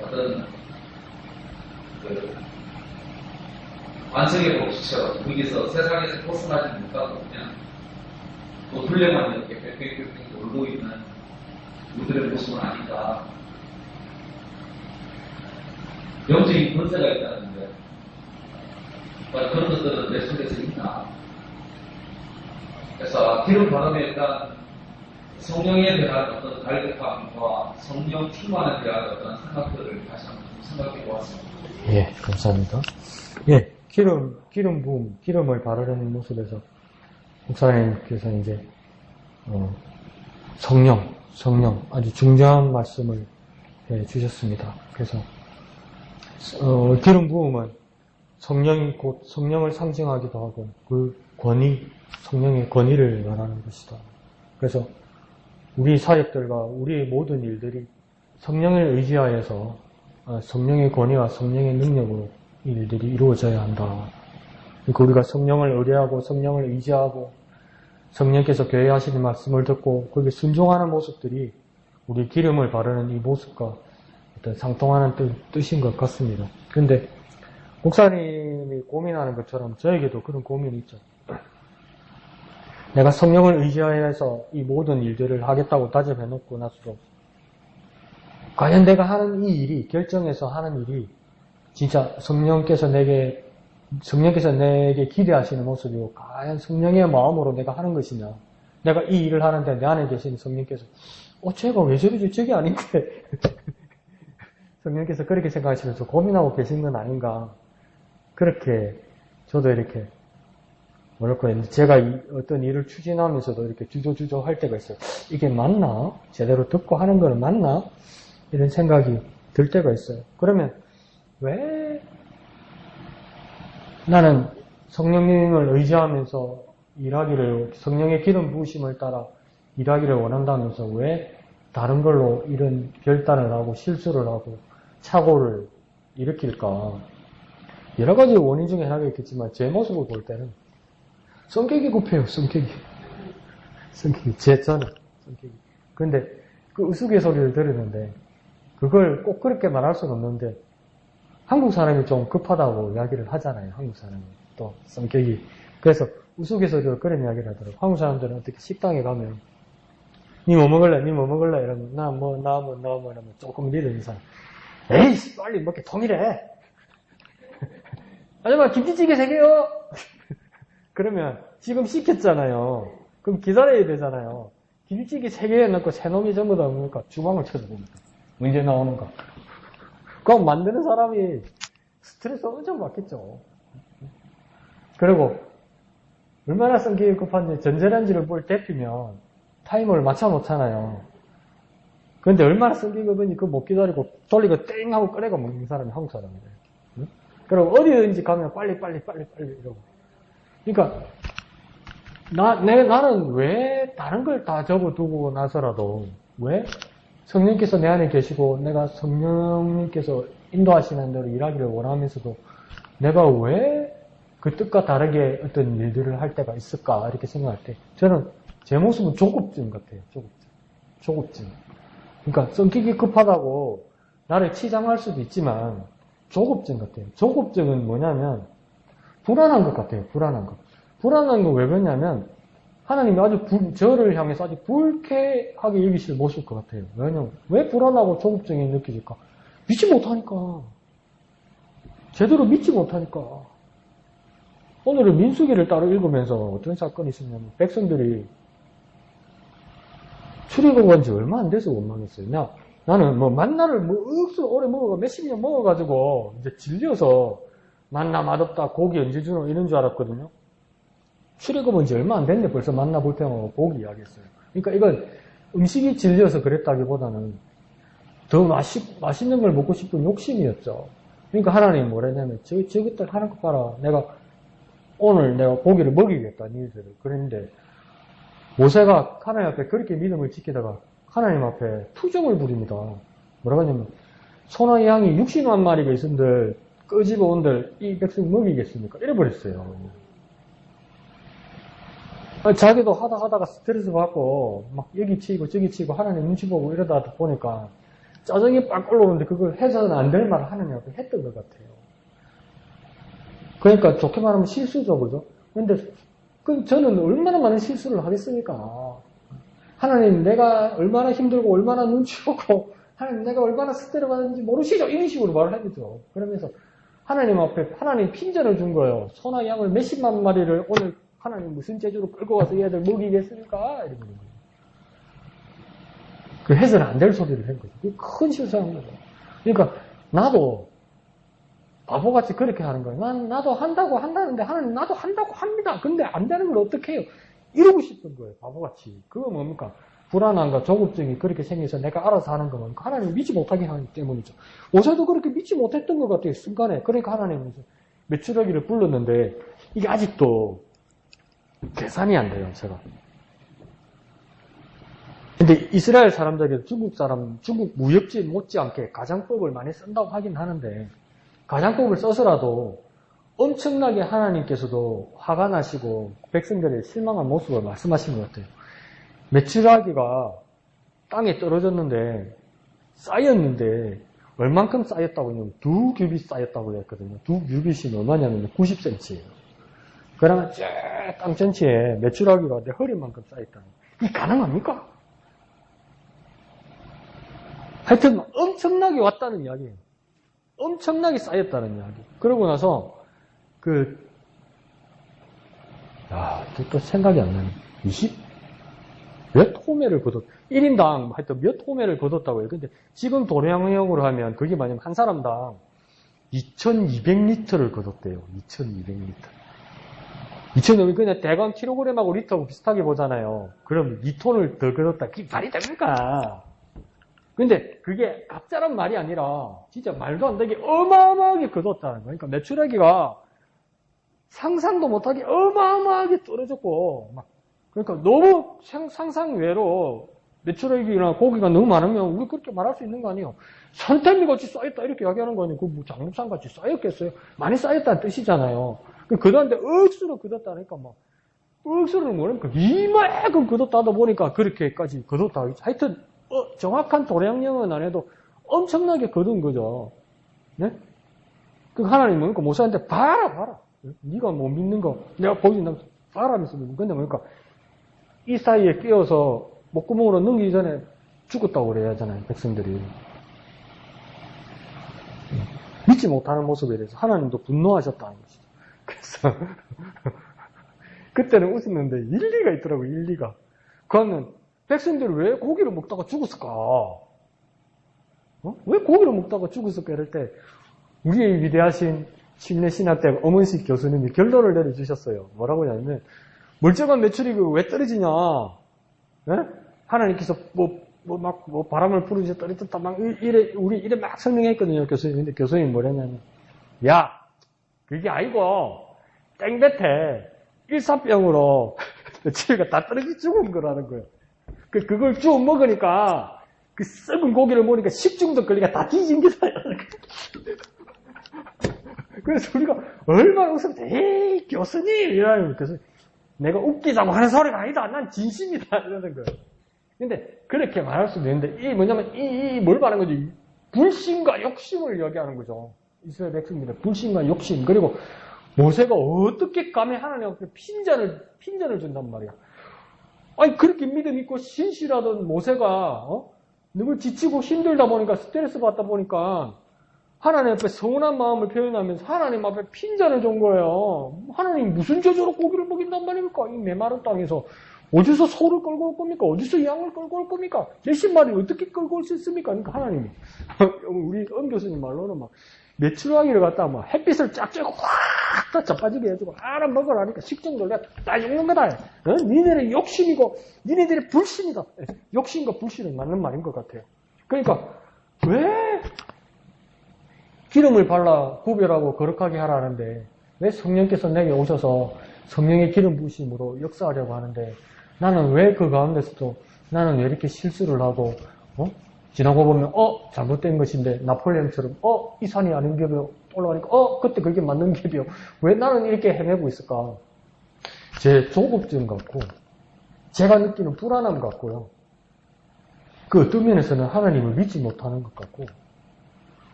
어떤 완성의 법칙처럼 거기서 세상에서 벗어나지 못하고 그냥 또 둘레만 이렇게 빽빽빽 놀고 있는 우리들의 모습은 아니다. 영적인 권세가 있다는데 그런 것들은 내 속에서 있나? 그래서 기름 바람에 일단 성령에 대한 어떤 갈급함과 성령 충만에 대한 어떤 생각들을 다시 한번 생각해 보았습니다. 예, 감사합니다. 예, 기름 부음, 기름을 바르는 모습에서 목사님께서 이제, 성령, 아주 중요한 말씀을 해 주셨습니다. 그래서, 기름 부음은 성령이 곧 성령을 상징하기도 하고, 그 권위, 성령의 권위를 말하는 것이다. 그래서, 우리 사역들과 우리의 모든 일들이 성령을 의지하여서 성령의 권위와 성령의 능력으로 일들이 이루어져야 한다. 그러니까 우리가 성령을 의뢰하고 성령을 의지하고 성령께서 교회 하시는 말씀을 듣고 거기에 순종하는 모습들이 우리 기름을 바르는 이 모습과 어떤 상통하는 뜻인 것 같습니다. 그런데 목사님이 고민하는 것처럼 저에게도 그런 고민이 있죠. 내가 성령을 의지하여서 이 모든 일들을 하겠다고 다짐해놓고 나서도 과연 내가 하는 이 일이, 결정해서 하는 일이 진짜 성령께서 내게 기대하시는 모습이고 과연 성령의 마음으로 내가 하는 것이냐. 내가 이 일을 하는데 내 안에 계신 성령께서 쟤가 왜 저러지? 저게 아닌데. 성령께서 그렇게 생각하시면서 고민하고 계신 건 아닌가. 그렇게 저도 이렇게 뭐랄까요. 제가 어떤 일을 추진하면서도 이렇게 주저주저 할 때가 있어요. 이게 맞나? 제대로 듣고 하는 거는 맞나? 이런 생각이 들 때가 있어요. 그러면 왜 나는 성령님을 의지하면서 성령의 기름 부으심을 따라 일하기를 원한다면서 왜 다른 걸로 이런 결단을 하고 실수를 하고 착오를 일으킬까? 여러 가지 원인 중에 하나가 있겠지만 제 모습을 볼 때는 성격이 급해요. 성격이 저는 성격이. 근데 그 우스갯소리를 들었는데 그걸 꼭 그렇게 말할 수는 없는데 한국 사람이 좀 급하다고 이야기를 하잖아요. 한국 사람이 또 성격이. 그래서 우스갯소리로 그런 이야기를 하더라고요. 한국 사람들은 어떻게 식당에 가면 니 뭐 먹을래? 이러면 나 뭐 이러면 조금 미는 사람. 에이씨 빨리 먹게 통일해. 아줌마 김치찌개 3개요. 그러면 지금 시켰잖아요. 그럼 기다려야 되잖아요. 김치찌개 3개에 넣고 새 놈이 전부 다 먹으니까 주방을 쳐다봅니다. 언제 나오는가. 그럼 만드는 사람이 스트레스 엄청 받겠죠. 그리고 얼마나 성격이 급한지 전자레인지를 뭘 데피면 타이머를 맞춰 놓잖아요. 그런데 얼마나 성격이 급한지 그거 못 기다리고 돌리고 땡 하고 꺼내고 먹는 사람이 한국 사람이에요. 응? 그리고 어디든지 가면 빨리 이러고. 그러니까 나는 왜 다른 걸 다 접어두고 나서라도 왜 성령께서 내 안에 계시고 내가 성령님께서 인도하시는 대로 일하기를 원하면서도 내가 왜 그 뜻과 다르게 어떤 일들을 할 때가 있을까 이렇게 생각할 때 저는 제 모습은 조급증 같아요. 조급증. 그러니까 성격이 급하다고 나를 치장할 수도 있지만 조급증 같아요. 조급증은 뭐냐면 불안한 것 같아요. 불안한 거 왜 그러냐면 하나님이 아주 저를 향해서 아주 불쾌하게 여기실 모습 것 같아요. 왜냐면 왜 불안하고 조급증이 느껴질까? 믿지 못하니까. 제대로 믿지 못하니까. 오늘은 민수기를 따로 읽으면서 어떤 사건이 있었냐면 백성들이 출애굽한 지 얼마 안 돼서 원망했어요. 나는 뭐 만나를 억수로 오래 몇십 년 먹어가지고 이제 질려서 만나 맛없다 고기 언제 주노 이런 줄 알았거든요. 출애굽한 지 얼마 안 됐는데 벌써 만나 불평하고 고기 이야기했어요. 그러니까 이건 음식이 질려서 그랬다기보다는 더 맛있는 걸 먹고 싶은 욕심이었죠. 그러니까 하나님이 뭐랬냐면 저것들 하는 거 봐라. 오늘 내가 고기를 먹이겠다 니들을. 그랬는데 모세가 하나님 앞에 그렇게 믿음을 지키다가 하나님 앞에 투정을 부립니다. 뭐라고 하냐면 소나 양이 60만 마리가 있은들 끄집어온들 이 백성 먹이겠습니까? 이래버렸어요. 자기도 하다가 스트레스 받고 막 여기 치고 저기 치고 하나님 눈치 보고 이러다 보니까 짜증이 빡 올라오는데 그걸 해서는 안 될 말을 하나님 앞에 했던 것 같아요. 그러니까 좋게 말하면 실수죠, 그죠? 근데 저는 얼마나 많은 실수를 하겠습니까? 하나님 내가 얼마나 힘들고 얼마나 눈치 보고 하나님 내가 얼마나 스트레스 받는지 모르시죠? 이런 식으로 말을 해야죠. 그러면서 하나님 앞에 하나님 핀전을 준 거예요. 소나 양을 몇십만 마리를 오늘 하나님 무슨 재주로 끌고 가서 얘들 먹이겠습니까? 이러는 거예요. 그 해서는 안 될 소리를 한 거죠. 큰 실수한 거죠. 그러니까 나도 바보같이 그렇게 하는 거예요. 나도 한다고 한다는데 하나님 나도 한다고 합니다. 근데 안 되는 걸 어떻게 해요? 이러고 싶은 거예요. 바보같이. 그거 뭡니까? 불안함과 조급증이 그렇게 생겨서 내가 알아서 하는 거 뭡니까? 하나님을 믿지 못하게 하기 때문이죠. 오셔도 그렇게 믿지 못했던 것 같아요. 순간에. 그러니까 하나님은 메추라기를 불렀는데 이게 아직도 계산이 안 돼요. 제가. 근데 이스라엘 사람들에게 중국 무역지 못지않게 가장법을 많이 쓴다고 하긴 하는데 가장법을 써서라도 엄청나게 하나님께서도 화가 나시고 백성들의 실망한 모습을 말씀하신 것 같아요. 메추라기가 땅에 떨어졌는데 쌓였는데 얼만큼 쌓였다고 하냐면 2규빗 쌓였다고 했거든요. 2규빗이 얼마냐면 90cm예요. 그러면 쫙 땅 전체에 메추라기가 내 허리만큼 쌓였다는 이게 가능합니까? 하여튼 엄청나게 왔다는 이야기예요. 엄청나게 쌓였다는 이야기. 그러고 나서 또 생각이 안 나네. 몇 호매를 거뒀, 1인당 하여튼 몇 호매를 거뒀다고 해요. 근데 지금 도량형으로 하면 그게 뭐냐면 한 사람당 2200리터를 거뒀대요. 2200리터. 2200, 그냥 대강 킬로그램하고 리터하고 비슷하게 보잖아요. 그럼 2톤을 더 거뒀다. 그게 말이 됩니까? 근데 그게 갑자란 말이 아니라 진짜 말도 안 되게 어마어마하게 거뒀다는 거예요. 그러니까 메추라기가 상상도 못하게 어마어마하게 떨어졌고 그러니까 너무 상상 외로 메추라기나 고기가 너무 많으면 우리 그렇게 말할 수 있는 거 아니에요. 산더미 같이 쌓였다 이렇게 이야기하는 거 아니에요. 뭐 장롱산 같이 쌓였겠어요. 많이 쌓였다는 뜻이잖아요. 그다는데 억수로 거뒀다니까 억수로 뭐랍니까? 이만큼 거뒀다 하다 보니까 그렇게까지 거뒀다. 하여튼 정확한 도량령은 안 해도 엄청나게 거둔 거죠. 네? 그 하나님 뭡니까? 모세한테 봐라. 네가 못 믿는 거 내가 보여준다면 봐라면서 근데 뭡니까? 이 사이에 끼어서 목구멍으로 넘기기 전에 죽었다고 그래야 하잖아요. 백성들이. 믿지 못하는 모습에 대해서 하나님도 분노하셨다는 것이죠. 그래서 그때는 웃었는데 일리가 있더라고요. 일리가. 그러면 백성들이 왜 고기를 먹다가 죽었을까? 왜 고기를 먹다가 죽었을까? 이럴 때 우리의 위대하신 침례신학대 엄은식 교수님이 결론을 내려주셨어요. 뭐라고 하냐면 멀쩡한 메추리가 왜 떨어지냐? 네? 하나님께서 바람을 부르셔 떨어졌다 우리 이래 막 설명했거든요. 교수님. 근데 교수님이 뭐랬냐면 야 그게 아니고 땡볕에 일사병으로 메추리가 다 떨어져 죽은 거라는 거예요. 그걸 쭉 먹으니까 그 썩은 고기를 먹으니까 식중독 걸리니까 다 뒤진 게다. 그래서 우리가 얼마나 웃으면 에이 교수님 이러면 교수님 내가 웃기자고 하는 소리가 아니다. 난 진심이다 이러는 거예요. 근데 그렇게 말할 수도 있는데 이 뭐냐면 뭘 말하는 거지? 불신과 욕심을 이야기하는 거죠. 이스라엘 백성들의 불신과 욕심. 그리고 모세가 어떻게 감히 하나님 앞에 핀잔을 준단 말이야. 아니 그렇게 믿음 있고 신실하던 모세가 너무 지치고 힘들다 보니까 스트레스 받다 보니까 하나님 앞에 서운한 마음을 표현하면서 하나님 앞에 핀잔을 준 거예요. 하나님 무슨 저주로 고기를 먹인단 말입니까? 이 메마른 땅에서 어디서 소를 끌고 올 겁니까? 어디서 양을 끌고 올 겁니까? 몇십 마리 어떻게 끌고 올 수 있습니까? 그러니까 하나님이 우리 교수님 말로는 메추라기를 갖다 햇빛을 쫙쫙 확 다 자빠지게 해주고 알아 먹으라니까 식중독 내가 다 죽는 거다. 니네들의 욕심이고 니네들의 불신이다. 욕심과 불신은 맞는 말인 것 같아요. 그러니까 왜 기름을 발라 구별하고 거룩하게 하라는데 왜 성령께서 내게 오셔서 성령의 기름 부으심으로 역사하려고 하는데 나는 왜 그 가운데서도 나는 왜 이렇게 실수를 하고 지나고 보면 잘못된 것인데 나폴레옹처럼 이 산이 아닌 겹이요 올라가니까 그때 그게 맞는 겹이요 왜 나는 이렇게 헤매고 있을까? 제 조급증 같고 제가 느끼는 불안함 같고요. 그 어떤 면에서는 하나님을 믿지 못하는 것 같고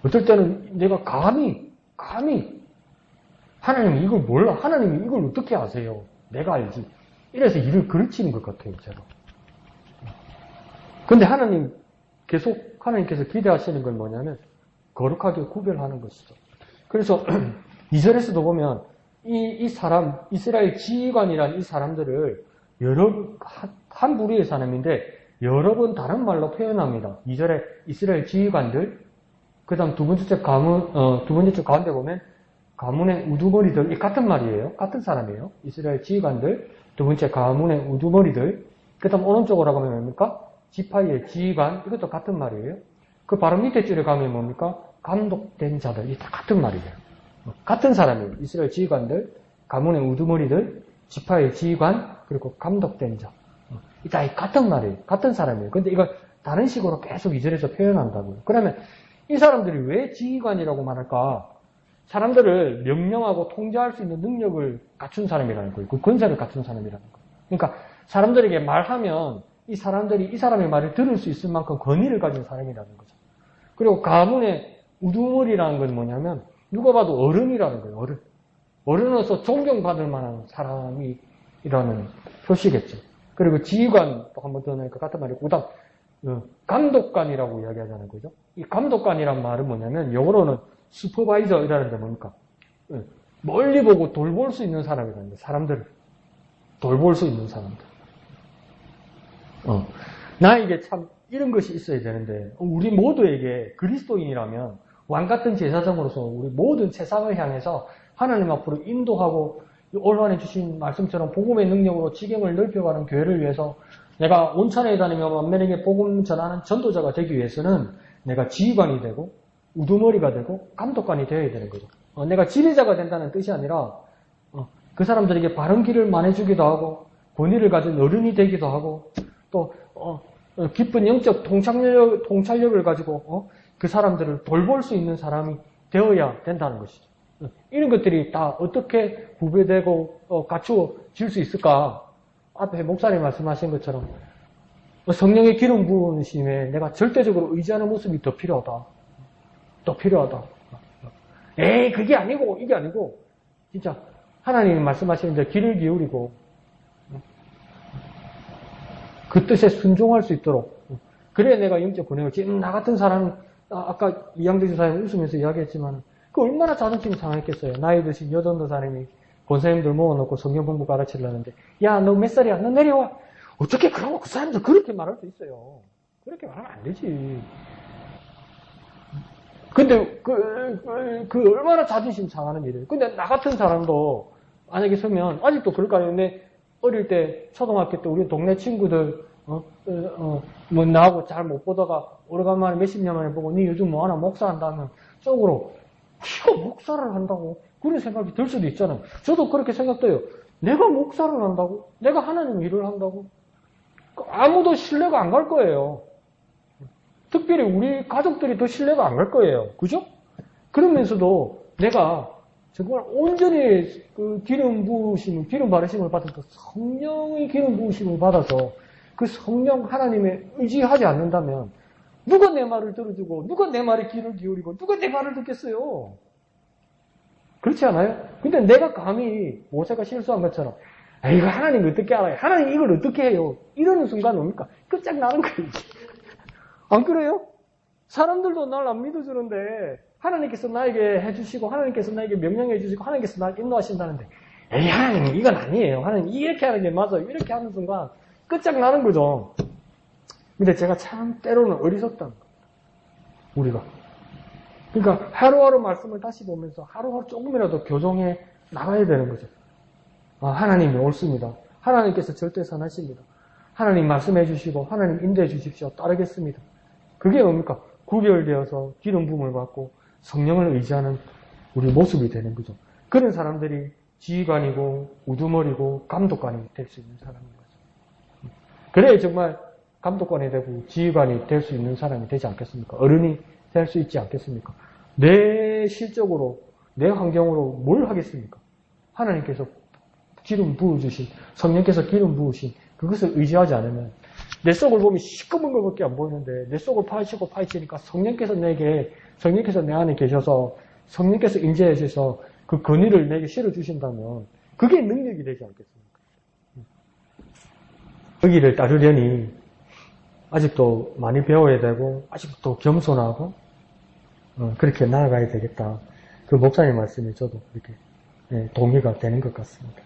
어떨 때는 내가 감히 하나님이 이걸 몰라. 하나님이 이걸 어떻게 아세요? 내가 알지. 이래서 일을 그르치는 것 같아요. 제가. 근데 하나님께서 기대하시는 건 뭐냐면 거룩하게 구별하는 것이죠. 그래서 2절에서도 보면 이 사람, 이스라엘 지휘관이란 이 사람들을 한 부류의 사람인데 여러 번 다른 말로 표현합니다. 2절에 이스라엘 지휘관들, 그 다음 두 번째 쪽 가운데 보면 가문의 우두머리들, 이 같은 말이에요. 같은 사람이에요. 이스라엘 지휘관들, 두 번째 가문의 우두머리들, 그 다음 오른쪽으로 가면 뭡니까? 지파의 지휘관, 이것도 같은 말이에요. 그 바로 밑에 줄에 가면 뭡니까? 감독된 자들, 이 다 같은 말이에요. 같은 사람이에요. 이스라엘 지휘관들, 가문의 우두머리들, 지파의 지휘관, 그리고 감독된 자. 이 다 같은 말이에요. 같은 사람이에요. 근데 이걸 다른 식으로 계속 2절에서 표현한다고요. 그러면 이 사람들이 왜 지휘관이라고 말할까? 사람들을 명령하고 통제할 수 있는 능력을 갖춘 사람이라는 거예요. 그 권세를 갖춘 사람이라는 거예요. 그러니까 사람들에게 말하면 이 사람들이 이 사람의 말을 들을 수 있을 만큼 권위를 가진 사람이라는 거죠. 그리고 가문의 우두머리라는 건 뭐냐면 누가 봐도 어른이라는 거예요. 어른. 어른으로서 존경받을 만한 사람이라는 표시겠죠. 그리고 지휘관도 한 번 더 넣으니까 같은 말이고, 그 다음 감독관이라고 이야기하자는 거죠. 이 감독관이란 말은 뭐냐면 영어로는 슈퍼바이저이라는 게 뭡니까? 멀리 보고 돌볼 수 있는 사람이라는 거예요. 사람들을 돌볼 수 있는 사람들. 나에게 참 이런 것이 있어야 되는데 우리 모두에게 그리스도인이라면 왕같은 제사장으로서 우리 모든 세상을 향해서 하나님 앞으로 인도하고 올한해 주신 말씀처럼 복음의 능력으로 지경을 넓혀가는 교회를 위해서 내가 온천에 다니며 만민에게 복음 전하는 전도자가 되기 위해서는 내가 지휘관이 되고 우두머리가 되고 감독관이 되어야 되는 거죠. 내가 지휘자가 된다는 뜻이 아니라 그 사람들에게 바른 길을 말해주기도 하고 권위를 가진 어른이 되기도 하고 또 깊은 영적 통찰력을 가지고 그 사람들을 돌볼 수 있는 사람이 되어야 된다는 것이죠. 이런 것들이 다 어떻게 구별되고 갖추어질 수 있을까? 앞에 목사님 말씀하신 것처럼 성령의 기름 부으심에 내가 절대적으로 의지하는 모습이 더 필요하다. 더 필요하다. 에이, 그게 아니고 이게 아니고 진짜 하나님이 말씀하시는데 귀를 기울이고 그 뜻에 순종할 수 있도록 그래야 내가 영적 권능을 지금 나 같은 사람이 아까 이양대 주사님 웃으면서 이야기했지만 그 얼마나 자존심이 상했겠어요. 나이 드신 여전도사님이 권사님들 모아놓고 성경 공부 가르치려는데 야, 너 몇 살이야? 너 내려와. 어떻게 그러고 그 사람들 그렇게 말할 수 있어요. 그렇게 말하면 안 되지. 근데 그 얼마나 자존심 상하는 일이에요. 근데 나 같은 사람도 만약에 서면 아직도 그럴까요? 근데 어릴 때 초등학교 때 우리 동네 친구들 뭐 나하고 잘 못 보다가 오래간만에 몇십 년 만에 보고 니 요즘 뭐 하나 목사한다면 속으로 네가 목사를 한다고 그런 생각이 들 수도 있잖아요. 저도 그렇게 생각돼요. 내가 목사를 한다고? 내가 하나님 일을 한다고? 아무도 신뢰가 안 갈 거예요. 특별히 우리 가족들이 더 신뢰가 안 갈 거예요. 그죠? 그러면서도 내가 정말 온전히 그 기름 바르심을 받아서 성령의 기름 부으심을 받아서 그 성령 하나님에 의지하지 않는다면 누가 내 말을 들어주고 누가 내 말에 귀를 기울이고 누가 내 말을 듣겠어요? 그렇지 않아요? 근데 내가 감히 모세가 실수한 것처럼 이거 하나님 어떻게 알아요? 하나님 이걸 어떻게 해요? 이러는 순간 뭡니까? 끝장나는 거예요. 안 그래요? 사람들도 날 안 믿어주는데 하나님께서 나에게 해주시고 하나님께서 나에게 명령해 주시고 하나님께서 나를 인도하신다는데 에이 하나님 이건 아니에요. 하나님 이렇게 하는 게 맞아요. 이렇게 하는 순간 끝장나는 거죠. 근데 제가 참 때로는 어리석다는 겁니다. 우리가. 그러니까 하루하루 말씀을 다시 보면서 하루하루 조금이라도 교정해 나가야 되는 거죠. 하나님이 옳습니다. 하나님께서 절대 선하십니다. 하나님 말씀해 주시고 하나님 인도해 주십시오. 따르겠습니다. 그게 뭡니까? 구별되어서 기름 부음을 받고 성령을 의지하는 우리 모습이 되는 거죠. 그런 사람들이 지휘관이고 우두머리고 감독관이 될 수 있는 사람인 거죠. 그래야 정말 감독관이 되고 지휘관이 될 수 있는 사람이 되지 않겠습니까? 어른이 될 수 있지 않겠습니까? 내 실적으로 내 환경으로 뭘 하겠습니까? 하나님께서 기름 부어주신 성령께서 기름 부으신 그것을 의지하지 않으면 내 속을 보면 시꺼먼 것밖에 안 보이는데 내 속을 파헤치니까 성령께서 내 안에 계셔서 성령께서 임재해 주셔서 그 권위를 내게 실어주신다면 그게 능력이 되지 않겠습니까? 거기를 따르려니 아직도 많이 배워야 되고 아직도 겸손하고 그렇게 나아가야 되겠다. 그 목사님 말씀이 저도 이렇게 동의가 되는 것 같습니다.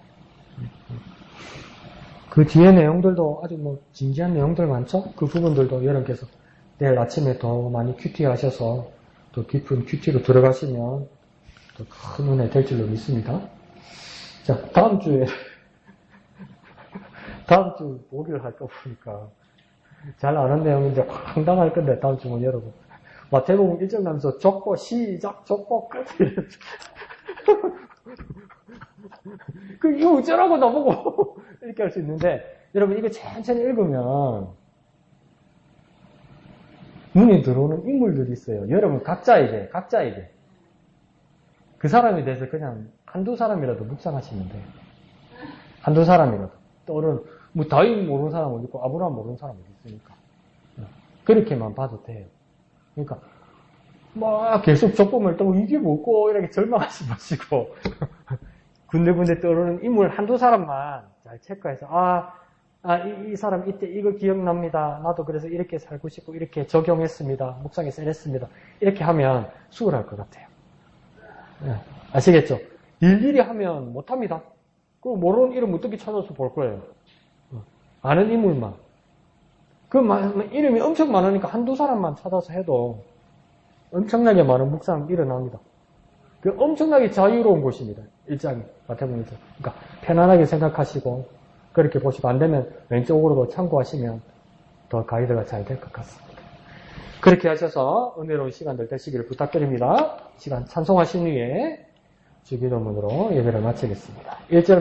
그 뒤에 내용들도 아주 진지한 내용들 많죠? 그 부분들도 여러분께서 내일 아침에 더 많이 큐티하셔서 또 깊은 큐티로 들어가시면 또 큰 은혜 될 줄로 믿습니다. 자, 다음 주 목요일 할까 보니까 잘 아는 내용인데 황당할 건데 다음 주 뭐 여러분. 마태복음 1장 나면서 족보 시작, 족보 끝. 이거 어쩌라고 나보고 이렇게 할 수 있는데 여러분 이거 천천히 읽으면 눈에 들어오는 인물들이 있어요. 여러분 각자에게 그 사람에 대해서 그냥 한두 사람이라도 묵상하시면 돼요. 한두 사람이라도. 또는 뭐 다윗 모르는 사람은 있고 아브라함 모르는 사람은 있으니까 그렇게만 봐도 돼요. 그러니까 막 계속 족보를 또 이게 뭐고 이렇게 절망하지 마시고 군데군데 떠오르는 인물 한두 사람만 잘 체크해서 이 사람 이때 이거 기억납니다. 나도 그래서 이렇게 살고 싶고 이렇게 적용했습니다. 묵상해서 이랬습니다. 이렇게 하면 수월할 것 같아요. 네, 아시겠죠? 일일이 하면 못합니다. 그 모르는 이름 어떻게 찾아서 볼 거예요. 아는 인물만. 이름이 엄청 많으니까 한두 사람만 찾아서 해도 엄청나게 많은 묵상이 일어납니다. 그 엄청나게 자유로운 곳입니다. 1장이, 마태복음 1장. 그러니까 편안하게 생각하시고 그렇게 보시고 안 되면 왼쪽으로도 참고하시면 더 가이드가 잘 될 것 같습니다. 그렇게 하셔서 은혜로운 시간들 되시기를 부탁드립니다. 시간 찬송하신 후에 주기도문으로 예배를 마치겠습니다. 1절